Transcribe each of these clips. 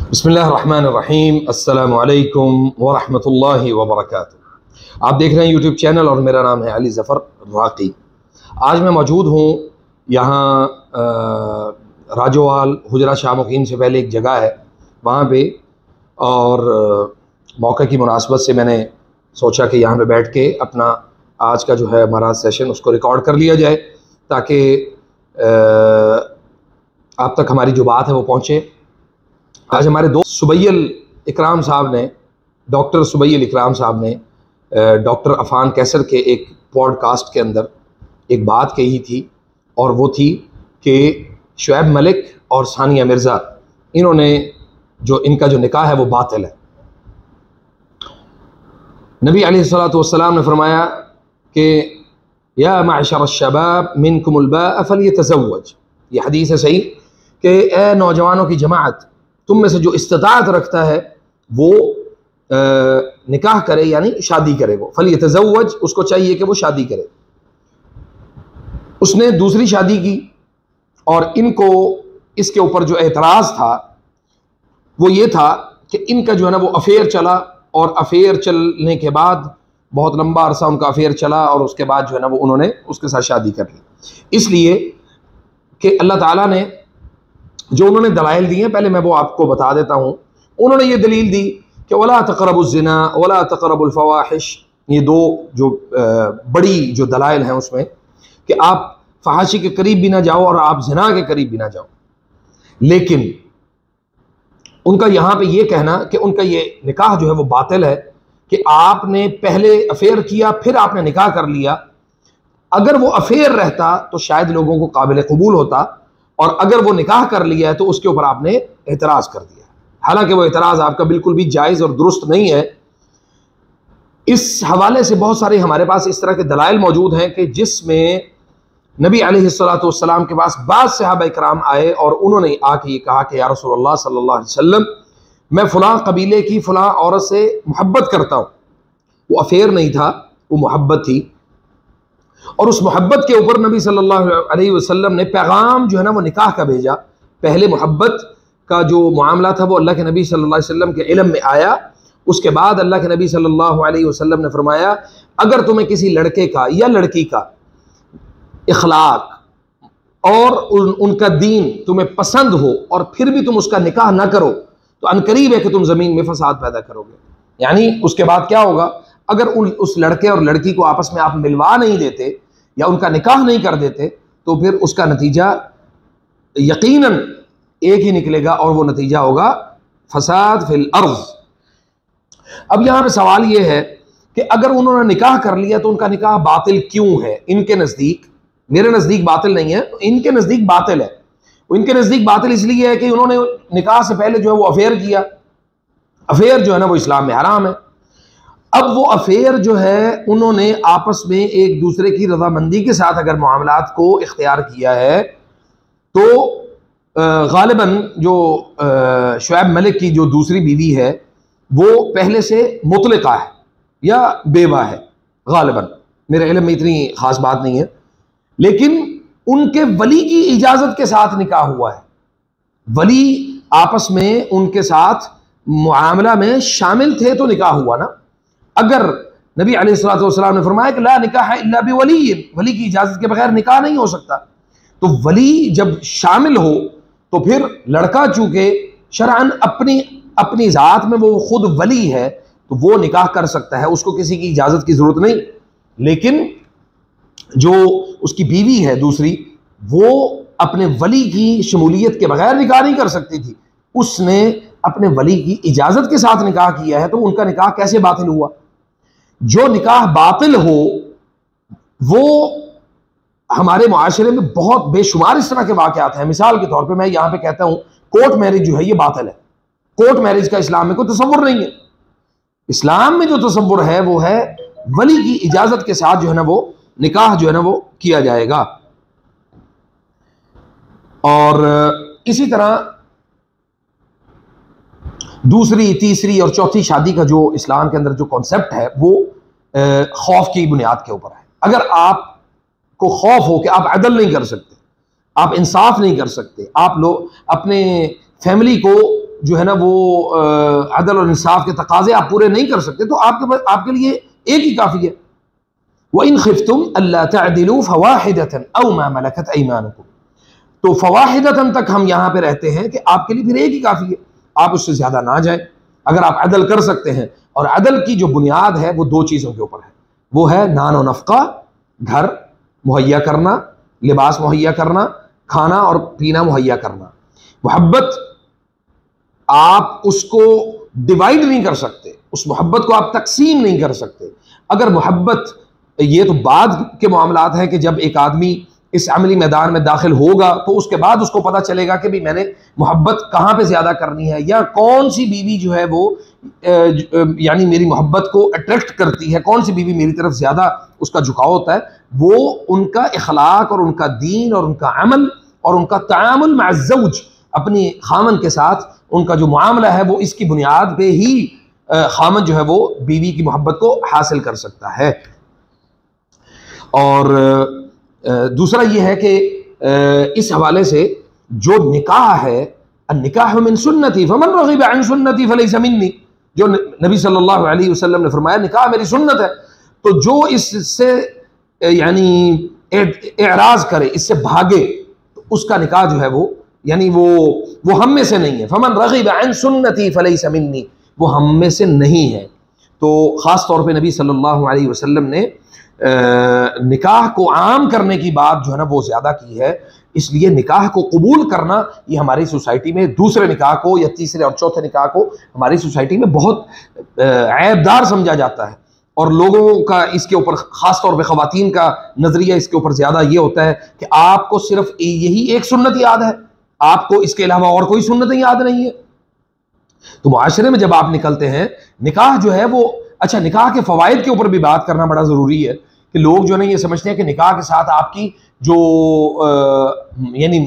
बिस्मिल्लाहिर्रहमानिर्रहीम। अस्सलामु अलैकुम वरहमतुल्लाहि वबरकातुहू। आप देख रहे हैं यूट्यूब चैनल और मेरा नाम है अली ज़फ़र राक़ी। आज मैं मौजूद हूँ यहाँ राजोवाल हुजरा शाह मुक़ीम से पहले एक जगह है वहाँ पे, और मौके की मुनासबत से मैंने सोचा कि यहाँ पे बैठ के अपना आज का जो है हमारा सेशन उसको रिकॉर्ड कर लिया जाए ताकि आप तक हमारी जो बात है वो पहुँचे। आज हमारे दोस्त सुबैल इकराम साहब ने, डॉक्टर सुबैल इकराम साहब ने डॉक्टर अफ़ान कैसर के एक पॉडकास्ट के अंदर एक बात कही थी, और वो थी कि शुएब मलिक और सानिया मिर्ज़ा, इन्होंने इनका जो निकाह है वो बातिल है। नबी अलैहिस्सलातु वस्सलाम ने फरमाया कि या माशर शबाब मिनकुमुल बाअ फलियतज़व्वज। ये हदीस है सही कि ए नौजवानों की जमात, तुम में से जो इस्तिताअत रखता है वो निकाह करे, यानी शादी करे। वो फलियतज़व्वज, उसको चाहिए कि वो शादी करे। उसने दूसरी शादी की और इनको इसके ऊपर जो एतराज़ था वो ये था कि इनका जो है ना वो अफेयर चला, और अफेयर चलने के बाद बहुत लंबा अरसा उनका अफेयर चला, और उसके बाद जो है ना वो उन्होंने उसके साथ शादी कर ली। इसलिए कि अल्लाह ताला ने जो उन्होंने दलाइल दी हैं, पहले मैं वो आपको बता देता हूँ। उन्होंने ये दलील दी कि वला तक़रबुज़्ज़िना वला तक़रबुल फ़वाहिश। ये दो जो बड़ी जो दलाइल हैं उसमें कि आप फ़हाशी के करीब भी ना जाओ और आप ज़िना के करीब भी ना जाओ। लेकिन उनका यहाँ पे ये कहना कि उनका ये निकाह जो है वो बातिल है कि आपने पहले अफेयर किया फिर आपने निकाह कर लिया। अगर वो अफेयर रहता तो शायद लोगों को काबिल कबूल होता, और अगर वो निकाह कर लिया है तो उसके ऊपर आपने एतराज़ कर दिया। हालांकि वो एतराज़ आपका बिल्कुल भी जायज़ और दुरुस्त नहीं है। इस हवाले से बहुत सारे हमारे पास इस तरह के दलाइल मौजूद हैं कि जिसमें नबी अलैहिस्सलातु वस्सलाम के पास बाद सहाबा इकराम आए और उन्होंने आके ये कहा कि या रसूलल्लाह सल्लल्लाहु अलैहि वसल्लम, मैं फ़लाँ कबीले की फ़लाँ औरत से मोहब्बत करता हूँ। वो अफेयर नहीं था, वो मोहब्बत थी, और उस मोहब्बत के ऊपर नबी सल्लल्लाहु अलैहि वसल्लम ने पैगाम जो है ना वो निकाह का भेजा। पहले मोहब्बत का जो मामला था वो अल्लाह के नबी सल्लल्लाहु अलैहि वसल्लम के इल्म में आया। उसके बाद अल्लाह के नबी सल्लल्लाहु अलैहि वसल्लम ने फरमाया, अगर तुम्हें किसी लड़के का या लड़की का इखलाक और उनका दीन तुम्हें पसंद हो और फिर भी तुम उसका निकाह ना करो तो अनकरीब है कि तुम ज़मीन में फसाद पैदा करोगे। यानी उसके बाद क्या होगा, अगर उस लड़के और लड़की को आपस में आप मिलवा नहीं देते या उनका निकाह नहीं कर देते तो फिर उसका नतीजा यकीनन एक ही निकलेगा, और वो नतीजा होगा फसाद फिल अर्ज़। अब यहाँ पे सवाल ये है कि अगर उन्होंने निकाह कर लिया तो उनका निकाह बातिल क्यों है इनके नज़दीक? मेरे नज़दीक बातिल नहीं है, इनके नज़दीक बातिल है। इनके नज़दीक बातिल इसलिए है कि उन्होंने निकाह से पहले जो है वो अफेयर किया। अफेयर जो है ना वो इस्लाम में हराम है। अब वो अफेयर जो है उन्होंने आपस में एक दूसरे की रजामंदी के साथ अगर मामलात को इख्तियार किया है तो गालिबन जो शुएब मलिक की जो दूसरी बीवी है वो पहले से मुतलका है या बेवा है। गालिबन मेरे इल्म में इतनी ख़ास बात नहीं है, लेकिन उनके वली की इजाज़त के साथ निकाह हुआ है। वली आपस में उनके साथ मुआमला में शामिल थे तो निकाह हुआ ना। अगर नबी अलैहिस्सलातु वस्सलाम ने फरमाया कि ला निकाह इल्ला बिवली, वली की इजाज़त के बगैर निकाह नहीं हो सकता, तो वली जब शामिल हो तो फिर लड़का चूँकि शरअन अपनी ज़ात में वो खुद वली है तो वो निकाह कर सकता है, उसको किसी की इजाज़त की ज़रूरत नहीं। लेकिन जो उसकी बीवी है दूसरी, वो अपने वली की शमूलियत के बगैर निकाह नहीं कर सकती थी, उसने अपने वली की इजाज़त के साथ निकाह किया है, तो उनका निकाह कैसे बातिल हुआ? जो निकाह बातिल हो वो हमारे मुआशरे में बहुत बेशुमार इस तरह के वाक़यात हैं। मिसाल के तौर पे मैं यहाँ पे कहता हूँ कोर्ट मैरिज जो है ये बातिल है। कोर्ट मैरिज का इस्लाम में कोई तसव्वुर नहीं है। इस्लाम में जो तसव्वुर है वो है वली की इजाज़त के साथ जो है ना वो निकाह जो है ना वो किया जाएगा। और इसी तरह दूसरी, तीसरी और चौथी शादी का जो इस्लाम के अंदर जो कॉन्सेप्ट है वो खौफ की बुनियाद के ऊपर है। अगर आपको खौफ हो कि आप अदल नहीं कर सकते, आप इंसाफ नहीं कर सकते, आप लोग अपने फैमिली को जो है ना वो अदल और इंसाफ के तकाजे आप पूरे नहीं कर सकते, तो आपके लिए एक ही काफ़ी है। व इन खिफ्तुम अल्ला तअदिलू फवाहिदतन औ मा मलकत ऐमानुकुम, तो फवाहिदतन तक हम यहाँ पे रहते हैं कि आपके लिए फिर एक ही काफ़ी है, आप उससे ज़्यादा ना जाए। अगर आप अदल कर सकते हैं, और अदल की जो बुनियाद है वो दो चीज़ों के ऊपर है, वो है नान व नफ़क़ा, घर मुहैया करना, लिबास मुहैया करना, खाना और पीना मुहैया करना। मोहब्बत आप उसको डिवाइड नहीं कर सकते, उस मोहब्बत को आप तकसीम नहीं कर सकते। अगर मोहब्बत, ये तो बाद के मामलात हैं कि जब एक आदमी इस अमली मैदान में दाखिल होगा तो उसके बाद उसको पता चलेगा कि भाई मैंने मोहब्बत कहाँ पे ज़्यादा करनी है, या कौन सी बीवी जो है वो यानी मेरी मोहब्बत को अट्रैक्ट करती है, कौन सी बीवी मेरी तरफ ज़्यादा उसका झुकाव होता है। वो उनका इखलाक और उनका दीन और उनका अमल और उनका तआमुल मअ ज़ौज, अपनी खामन के साथ उनका जो मामला है वो इसकी बुनियाद पे ही खामन जो है वो बीवी की मोहब्बत को हासिल कर सकता है। और दूसरा ये है कि इस हवाले से जो निकाह है, निकाह मिन सुन्नती फमन रग़िब अन सुन्नती फलैसा मिन्नी, जो नबी सल्लल्लाहु अलैहि वसल्लम ने फरमाया निकाह मेरी सुन्नत है, तो जो इससे यानी एराज करे, इससे भागे, तो उसका निकाह जो है वो यानी वो हम में से नहीं है। फमन रग़िब अन सुन्नती फलैसा मिन्नी, वो हम में से नहीं है। तो ख़ास तौर पे नबी सल्लल्लाहु अलैहि वसल्लम ने निकाह को आम करने की बात जो है ना वो ज़्यादा की है, इसलिए निकाह को कबूल करना ये हमारी सोसाइटी में दूसरे निकाह को या तीसरे और चौथे निकाह को हमारी सोसाइटी में बहुत ऐबदार समझा जाता है, और लोगों का इसके ऊपर, ख़ास तौर पे ख़वातीन का नज़रिया इसके ऊपर ज़्यादा ये होता है कि आपको सिर्फ यही एक सुन्नत याद है, आपको इसके अलावा और कोई सुन्नत याद नहीं है। तो मुआशरे में जब आप निकलते हैं, निकाह जो है वो, अच्छा निकाह के फ़वाइद के ऊपर भी बात करना बड़ा ज़रूरी है कि लोग जो है ना ये समझते हैं कि निकाह के साथ आपकी जो यानी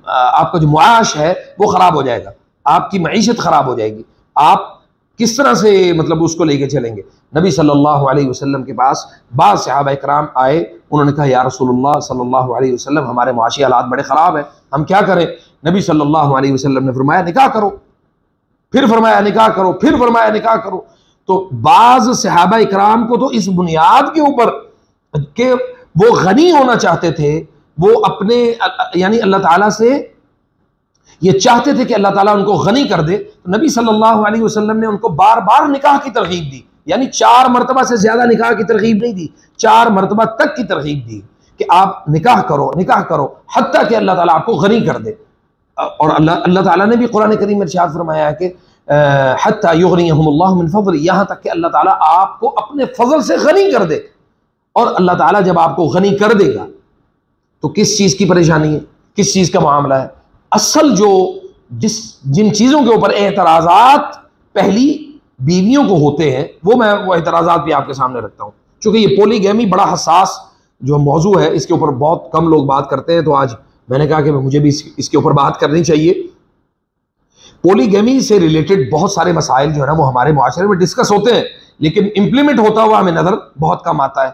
आपका जो मुआश है वो ख़राब हो जाएगा, आपकी मईशत ख़राब हो जाएगी, आप किस तरह से मतलब उसको लेके चलेंगे। नबी सल्लल्लाहु अलैहि वसल्लम के पास बाद सहाबा इकराम आए, उन्होंने कहा या रसूलुल्लाह सल्लल्लाहु अलैहि वसल्लम हमारे मुआशी हालात बड़े ख़राब हैं, हम क्या करें। नबी सल्लल्लाहु अलैहि वसल्लम ने फरमाया निकाह करो, फिर फरमाया निकाह करो, फिर फरमाया निकाह करो। तो बाज़ सहाबा इकराम को तो इस बुनियाद के ऊपर कि वो गनी होना चाहते थे, वो अपने यानी अल्लाह ताला से ये चाहते थे कि अल्लाह ताला उनको गनी कर दे, तो नबी सल्लल्लाहु अलैहि वसल्लम ने उनको बार बार निकाह की तरगीब दी, यानी 4 मरतबा से ज़्यादा निकाह की तरगीब नहीं दी, 4 मरतबा तक की तरगीब दी कि आप निकाह करो, निकाह करो, हत्ता कि अल्लाह ताला आपको गनी कर दे। और अल्लाह ताला ने भी कुरान करीम में इरशाद फरमाया है कि हत्ता युग़नियहुमुल्लाहु मिन फ़ज़लिही, यहाँ तक कि अल्लाह ताला आपको अपने फजल से गनी कर दे। और अल्लाह ताला जब आपको गनी कर देगा तो किस चीज़ की परेशानी है, किस चीज़ का मामला है। असल जो जिन चीज़ों के ऊपर एतराज़ात पहली बीवियों को होते हैं, वो एतराज़ात भी आपके सामने रखता हूँ। चूँकि ये पॉलीगैमी बड़ा हसास जो मौजू है, इसके ऊपर बहुत कम लोग बात करते हैं, तो आज मैंने कहा कि मुझे भी इसके ऊपर बात करनी चाहिए। पॉलीगैमी से रिलेटेड बहुत सारे मसाइल जो है ना वो हमारे मुआशरे में डिस्कस होते हैं, लेकिन इम्प्लीमेंट होता हुआ हमें नज़र बहुत कम आता है।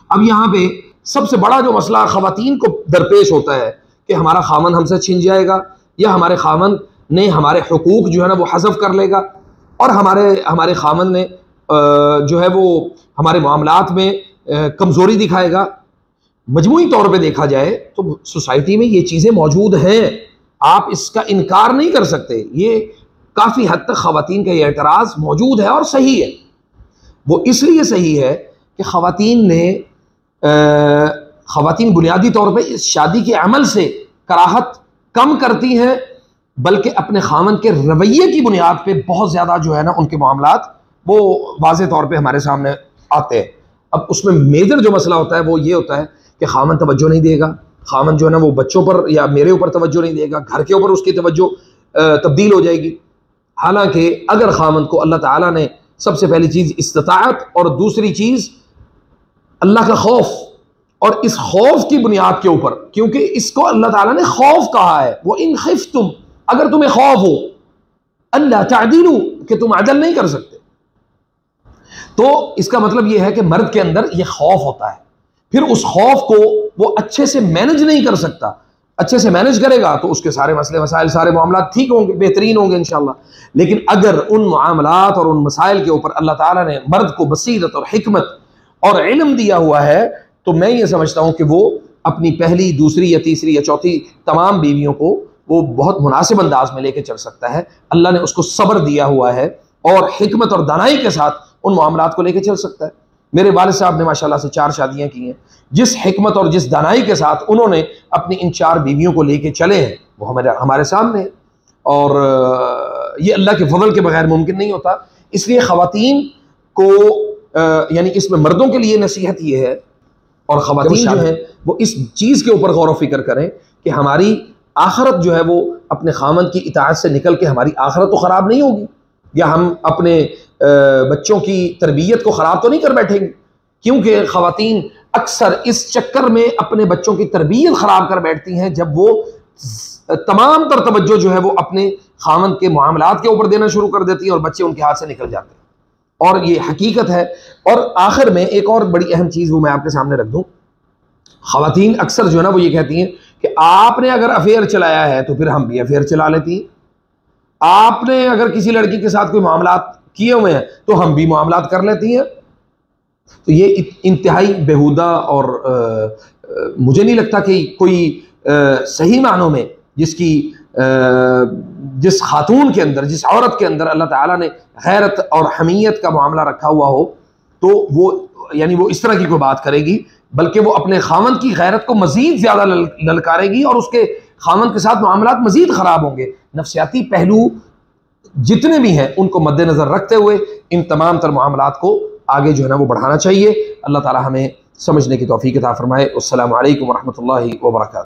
अब यहाँ पे सबसे बड़ा जो मसला ख़वातीन को दरपेश होता है कि हमारा खामन हमसे छिन जाएगा, या हमारे खामन ने हमारे हुकूक जो है ना वो हज़फ कर लेगा, और हमारे खामन ने जो है वो हमारे मामलात में कमज़ोरी दिखाएगा। मजमूई तौर पे देखा जाए तो सोसाइटी में ये चीज़ें मौजूद हैं, आप इसका इनकार नहीं कर सकते। ये काफ़ी हद तक ख़वातीन का ये एतराज़ मौजूद है और सही है। वो इसलिए सही है कि ख़वातीन बुनियादी तौर पे इस शादी के अमल से कराहत कम करती हैं, बल्कि अपने खामन के रवैये की बुनियाद पे बहुत ज़्यादा जो है ना उनके मामलात वो वाज़े तौर पे हमारे सामने आते हैं। अब उसमें मेजर जो मसला होता है वो ये होता है कि खामन तवज्जो नहीं देगा, खामन जो है ना वो बच्चों पर या मेरे ऊपर तवज्जो नहीं देगा, घर के ऊपर उसकी तवज्जो तब्दील हो जाएगी। हालांकि अगर खामन को अल्लाह ताला ने सबसे पहली चीज़ इस्तिताअत और दूसरी चीज़ अल्लाह का खौफ, और इस खौफ की बुनियाद के ऊपर, क्योंकि इसको अल्लाह ताला ने खौफ कहा है, वो इन खिफ्तुम, अगर तुम्हें खौफ हो, अल्ला तादिलू, कि तुम अदल नहीं कर सकते, तो इसका मतलब यह है कि मर्द के अंदर यह खौफ होता है, फिर उस खौफ को वो अच्छे से मैनेज नहीं कर सकता, अच्छे से मैनेज करेगा तो उसके सारे मसले मसाइल, सारे मामला ठीक होंगे, बेहतरीन होंगे इंशाअल्लाह। लेकिन अगर उन मामलात और उन मसाइल के ऊपर अल्लाह ताला ने मर्द को बसीरत और हिकमत और इल्म दिया हुआ है, तो मैं ये समझता हूँ कि वो अपनी पहली, दूसरी या तीसरी या चौथी तमाम बीवियों को वो बहुत मुनासिब अंदाज में लेके चल सकता है। अल्लाह ने उसको सब्र दिया हुआ है और हिकमत और दानाई के साथ उन मामलात को लेके चल सकता है। मेरे वालिद साहब ने माशाल्लाह से 4 शादियां की हैं। जिस हिकमत और जिस दानाई के साथ उन्होंने अपनी इन 4 बीवियों को लेके चले हैं वो हमारे सामने है, और ये अल्लाह के फजल के बगैर मुमकिन नहीं होता। इसलिए ख़वातीन को यानी इसमें मर्दों के लिए नसीहत ये है, और ख़वातीन जो है वो इस चीज़ के ऊपर गौर व फिक्र करें कि हमारी आखरत जो है वो अपने खामन की इताअत से निकल के हमारी आखरत तो ख़राब नहीं होगी, या हम अपने बच्चों की तरबियत को ख़राब तो नहीं कर बैठेंगे। क्योंकि ख़वातीन अक्सर इस चक्कर में अपने बच्चों की तरबियत ख़राब कर बैठती हैं जब वो तमाम तर तवज्जो जो है वो अपने खामन के मामलात के ऊपर देना शुरू कर देती हैं और बच्चे उनके हाथ से निकल जाते हैं, और ये हकीकत है। और आखिर में एक और बड़ी अहम चीज़ वो मैं आपके सामने रख दूँ, ख़वातीन अक्सर जो है ना वो ये कहती हैं कि आपने अगर अफेयर चलाया है तो फिर हम भी अफेयर चला लेती हैं, आपने अगर किसी लड़की के साथ कोई मामलात किए हुए हैं तो हम भी मामलात कर लेती हैं। तो ये इंतहाई बेहुदा, और मुझे नहीं लगता कि कोई सही मानों में जिस खातून के अंदर, जिस औरत के अंदर अल्लाह ताला ने गैरत और हमीयत का मामला रखा हुआ हो, तो वो यानी वो इस तरह की कोई बात करेगी, बल्कि वो अपने खामन की गैरत को मजीद ज़्यादा ललकारेगी और उसके खामन के साथ मामलात मजीद ख़राब होंगे। नफ्सियाती पहलू जितने भी हैं उनको मद्देनज़र रखते हुए इन तमाम तर मामलात को आगे जो है ना वो बढ़ाना चाहिए। अल्लाह ताला हमें समझने की तौफीक अता फरमाए। अस्सलामु अलैकुम व रहमतुल्लाहि व बरकातहू।